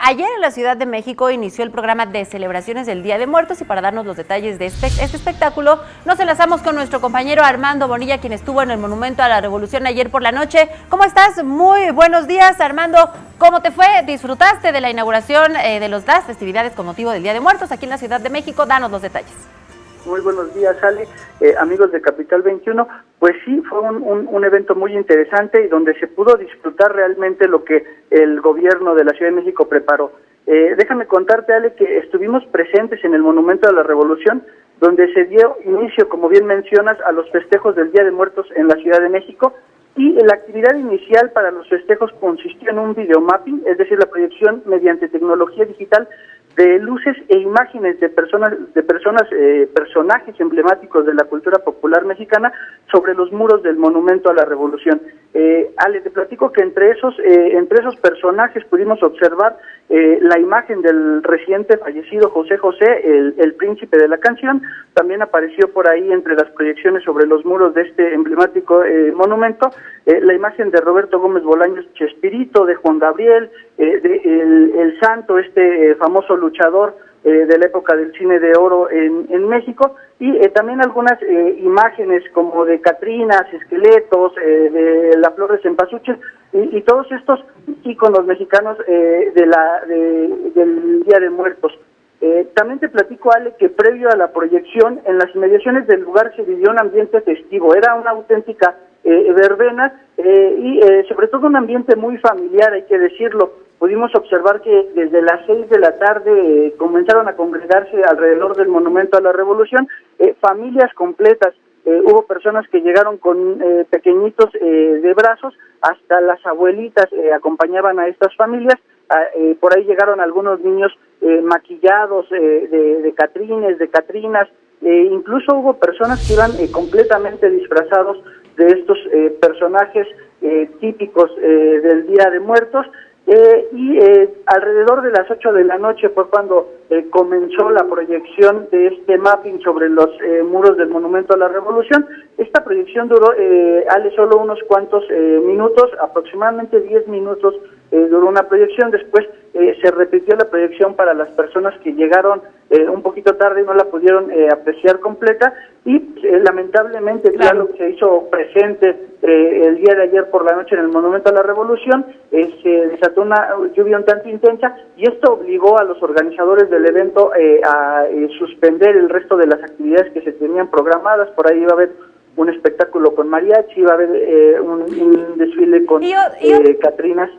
ayer en la Ciudad de México inició el programa de celebraciones del Día de Muertos y para darnos los detalles de este espectáculo nos enlazamos con nuestro compañero Armando Bonilla, quien estuvo en el Monumento a la Revolución ayer por la noche. ¿Cómo estás? Muy buenos días, Armando. ¿Cómo te fue? ¿Disfrutaste de la inauguración de las festividades con motivo del Día de Muertos aquí en la Ciudad de México? Danos los detalles. Muy buenos días, Ale, amigos de Capital 21. Pues sí, fue un evento muy interesante y donde se pudo disfrutar realmente lo que el gobierno de la Ciudad de México preparó. Déjame contarte, Ale, que estuvimos presentes en el Monumento a la Revolución, donde se dio inicio, como bien mencionas, a los festejos del Día de Muertos en la Ciudad de México. Y la actividad inicial para los festejos consistió en un videomapping, es decir, la proyección mediante tecnología digital de luces e imágenes de personajes emblemáticos de la cultura popular mexicana sobre los muros del Monumento a la Revolución. Ale, te platico que entre esos personajes pudimos observar la imagen del reciente fallecido José José, el príncipe de la canción. También apareció por ahí entre las proyecciones sobre los muros de este emblemático monumento la imagen de Roberto Gómez Bolaños Chespirito, de Juan Gabriel, el Santo, famoso luchador de la época del cine de oro en México, y también algunas imágenes como de catrinas, esqueletos, de la flor de cempasúchil, y todos estos íconos mexicanos del Día de Muertos. También te platico, Ale, que previo a la proyección, en las inmediaciones del lugar se vivió un ambiente festivo, era una auténtica verbena y sobre todo un ambiente muy familiar, hay que decirlo. Pudimos observar que desde las 6 de la tarde comenzaron a congregarse alrededor del Monumento a la Revolución familias completas. Hubo personas que llegaron con pequeñitos de brazos, hasta las abuelitas acompañaban a estas familias. Por ahí llegaron algunos niños maquillados de catrines, de catrinas, incluso hubo personas que iban completamente disfrazados de estos personajes típicos del Día de Muertos. Alrededor de las 8 de la noche fue cuando comenzó la proyección de este mapping sobre los muros del Monumento a la Revolución. Esta proyección duró, Ale, solo unos cuantos minutos, aproximadamente 10 minutos duró una proyección. Después se repitió la proyección para las personas que llegaron un poquito tarde y no la pudieron apreciar completa, y lamentablemente, claro, se hizo presente el día de ayer por la noche en el Monumento a la Revolución. Se desató una lluvia un tanto intensa y esto obligó a los organizadores del evento a suspender el resto de las actividades que se tenían programadas. Por ahí iba a haber un espectáculo con mariachi, iba a haber un desfile con catrinas.